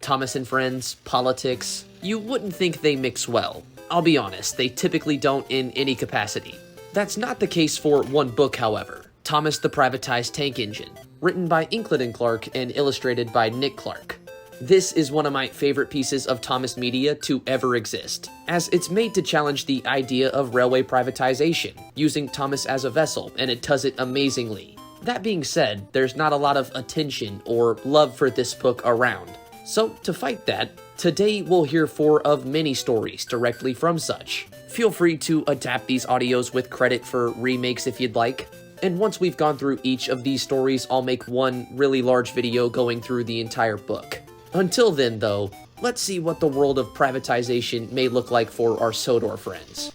Thomas and Friends, politics, you wouldn't think they mix well. I'll be honest, they typically don't in any capacity. That's not the case for one book, however, Thomas the Privatized Tank Engine, written by Inklet & Clark and illustrated by Nick Clark. This is one of my favorite pieces of Thomas media to ever exist, as it's made to challenge the idea of railway privatization, using Thomas as a vessel, and it does it amazingly. That being said, there's not a lot of attention or love for this book around. So, to fight that, today we'll hear 4 of many stories directly from such. Feel free to adapt these audios with credit for remakes if you'd like. And once we've gone through each of these stories, I'll make one really large video going through the entire book. Until then, though, let's see what the world of privatization may look like for our Sodor friends.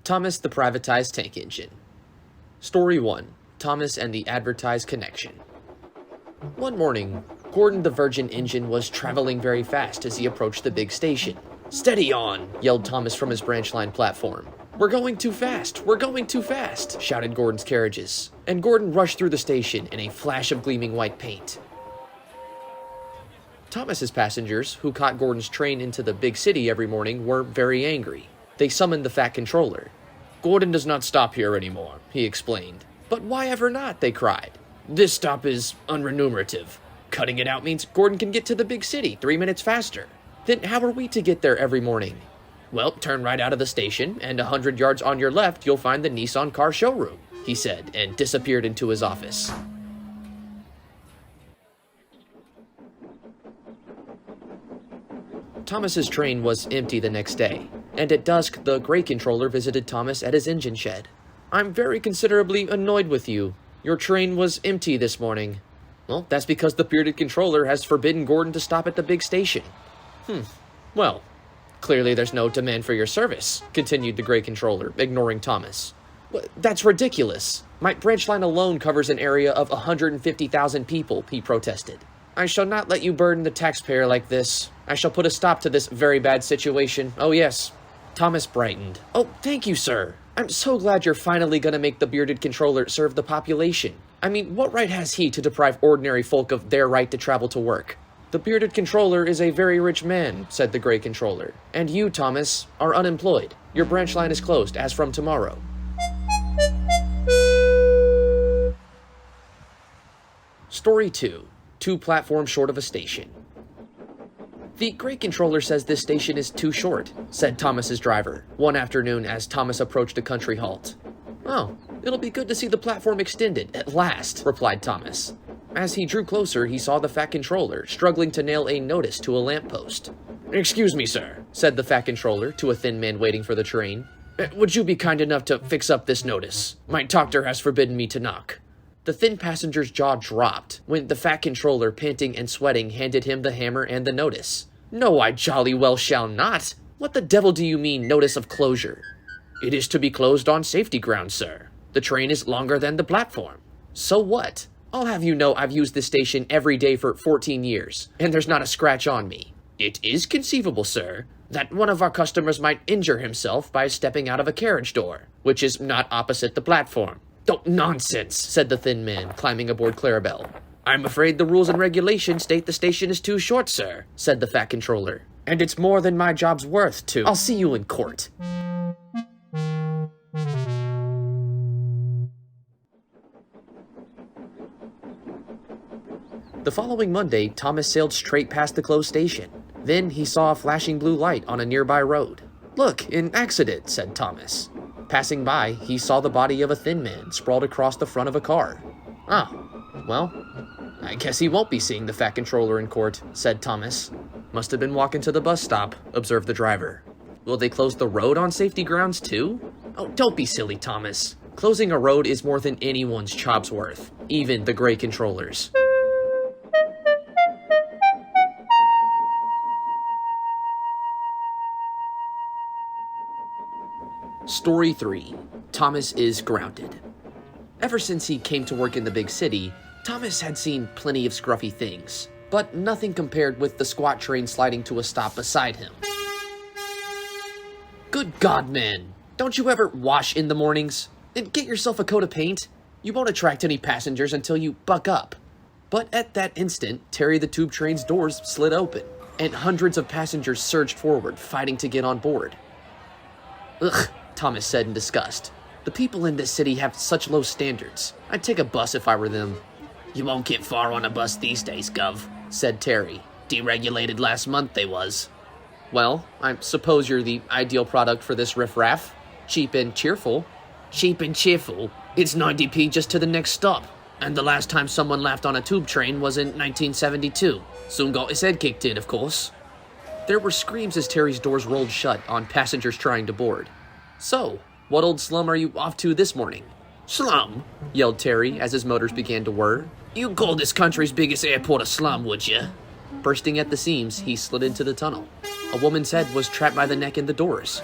Thomas the Privatized Tank Engine. Story 1. Thomas and the Advertised Connection. One morning, Gordon the Virgin engine was traveling very fast as he approached the big station. "Steady on!" yelled Thomas from his branch line platform. "We're going too fast! We're going too fast!" shouted Gordon's carriages, and Gordon rushed through the station in a flash of gleaming white paint. Thomas's passengers, who caught Gordon's train into the big city every morning, were very angry. They summoned the fat controller. "Gordon does not stop here anymore," he explained. "But why ever not?" they cried. "This stop is unremunerative. Cutting it out means Gordon can get to the big city 3 minutes faster. Then how are we to get there every morning?" "Well, turn right out of the station, and 100 yards on your left you'll find the Nissan car showroom," he said, and disappeared into his office. Thomas's train was empty the next day, and at dusk the gray controller visited Thomas at his engine shed. "I'm very considerably annoyed with you. Your train was empty this morning." "Well, that's because the bearded controller has forbidden Gordon to stop at the big station." Well, clearly there's no demand for your service," continued the gray controller, ignoring Thomas. "That's ridiculous. My branch line alone covers an area of 150,000 people," he protested. "I shall not let you burden the taxpayer like this. I shall put a stop to this very bad situation. Oh yes." Thomas brightened. "Oh, thank you, sir. I'm so glad you're finally gonna make the bearded controller serve the population. I mean, what right has he to deprive ordinary folk of their right to travel to work?" "The bearded controller is a very rich man," said the gray controller. "And you, Thomas, are unemployed. Your branch line is closed as from tomorrow." Story 2. 2 platforms short of a station. "The gray controller says this station is too short," said Thomas's driver, one afternoon as Thomas approached a country halt. "Oh, it'll be good to see the platform extended, at last," replied Thomas. As he drew closer, he saw the fat controller struggling to nail a notice to a lamppost. "Excuse me, sir," said the fat controller to a thin man waiting for the train. "Would you be kind enough to fix up this notice? My doctor has forbidden me to knock." The thin passenger's jaw dropped when the fat controller, panting and sweating, handed him the hammer and the notice. "No, I jolly well shall not. What the devil do you mean, notice of closure?" "It is to be closed on safety grounds, sir. The train is longer than the platform." "So what? I'll have you know I've used this station every day for 14 years, and there's not a scratch on me." "It is conceivable, sir, that one of our customers might injure himself by stepping out of a carriage door, which is not opposite the platform." "Oh, nonsense," said the thin man, climbing aboard Clarabelle. "I'm afraid the rules and regulations state the station is too short, sir," said the fat controller. "And it's more than my job's worth, too. I'll see you in court." The following Monday, Thomas sailed straight past the closed station. Then he saw a flashing blue light on a nearby road. "Look, an accident," said Thomas. Passing by, he saw the body of a thin man sprawled across the front of a car. "Ah, well, I guess he won't be seeing the fat controller in court," said Thomas. "Must have been walking to the bus stop," observed the driver. "Will they close the road on safety grounds too?" "Oh, don't be silly, Thomas. Closing a road is more than anyone's job's worth, even the gray controllers." Story 3. Thomas is grounded. Ever since he came to work in the big city, Thomas had seen plenty of scruffy things, but nothing compared with the squat train sliding to a stop beside him. "Good God, man! Don't you ever wash in the mornings? And get yourself a coat of paint? You won't attract any passengers until you buck up." But at that instant, Terry the tube train's doors slid open, and hundreds of passengers surged forward, fighting to get on board. "Ugh," Thomas said in disgust. "The people in this city have such low standards. I'd take a bus if I were them." "You won't get far on a bus these days, Gov," said Terry. "Deregulated last month they was." "Well, I suppose you're the ideal product for this riffraff. Cheap and cheerful." "Cheap and cheerful? It's 90p just to the next stop. And the last time someone laughed on a tube train was in 1972. Soon got his head kicked in, of course." There were screams as Terry's doors rolled shut on passengers trying to board. "So, what old slum are you off to this morning?" "Slum?" yelled Terry as his motors began to whir. "You'd call this country's biggest airport a slum, would you?" Bursting at the seams, he slid into the tunnel. A woman's head was trapped by the neck in the doors.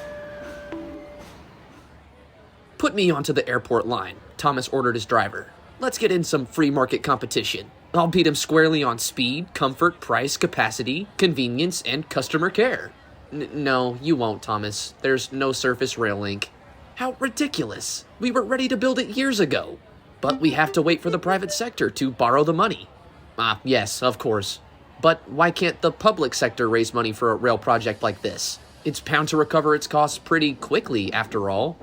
"Put me onto the airport line," Thomas ordered his driver. "Let's get in some free market competition. I'll beat him squarely on speed, comfort, price, capacity, convenience, and customer care." No, you won't, Thomas. There's no surface rail link." "How ridiculous! We were ready to build it years ago." "But we have to wait for the private sector to borrow the money." "Ah, yes, of course. But why can't the public sector raise money for a rail project like this? It's bound to recover its costs pretty quickly, after all."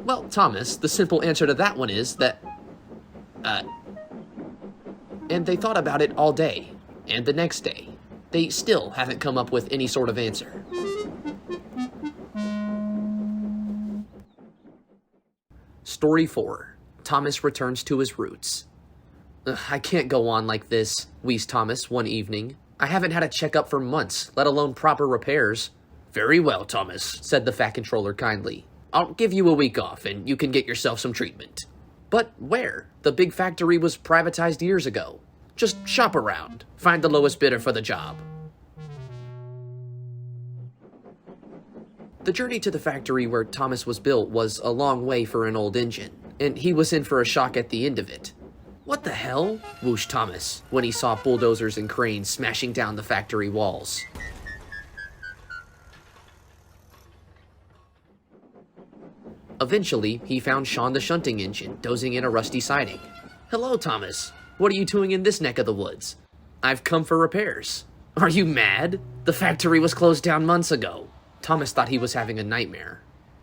"Well, Thomas, the simple answer to that one is that... And they thought about it all day, and the next day. They still haven't come up with any sort of answer. Story 4. Thomas returns to his roots. "I can't go on like this," wheezed Thomas one evening. "I haven't had a checkup for months, let alone proper repairs." "Very well, Thomas," said the Fat Controller kindly. "I'll give you a week off, and you can get yourself some treatment." "But where? The big factory was privatized years ago." "Just shop around. Find the lowest bidder for the job." The journey to the factory where Thomas was built was a long way for an old engine, and he was in for a shock at the end of it. "What the hell?" whooshed Thomas when he saw bulldozers and cranes smashing down the factory walls. Eventually, he found Sean the shunting engine dozing in a rusty siding. "Hello, Thomas. What are you doing in this neck of the woods?" "I've come for repairs." "Are you mad? The factory was closed down months ago." Thomas thought he was having a nightmare.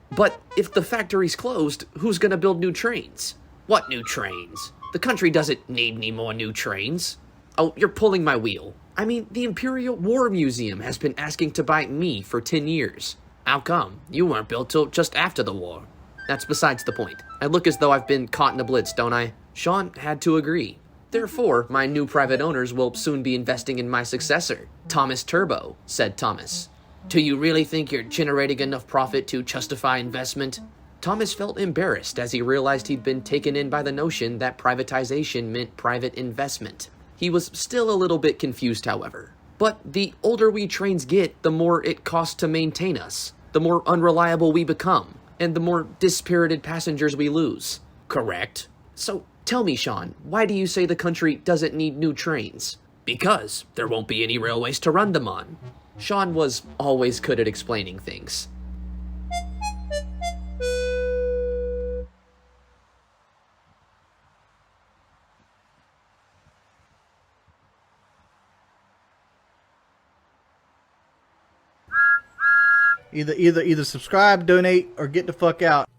"But if the factory's closed, who's gonna build new trains?" "What new trains? The country doesn't need any more new trains." "Oh, you're pulling my wheel. I mean, the Imperial War Museum has been asking to buy me for 10 years. How come? You weren't built till just after the war." "That's besides the point. I look as though I've been caught in a blitz, don't I?" Sean had to agree. "Therefore, my new private owners will soon be investing in my successor, Thomas Turbo," said Thomas. "Do you really think you're generating enough profit to justify investment?" Thomas felt embarrassed as he realized he'd been taken in by the notion that privatization meant private investment. He was still a little bit confused, however. "But the older we trains get, the more it costs to maintain us, the more unreliable we become, and the more dispirited passengers we lose." "Correct." "So tell me, Sean, why do you say the country doesn't need new trains?" "Because there won't be any railways to run them on." Sean was always good at explaining things. Either subscribe, donate, or get the fuck out.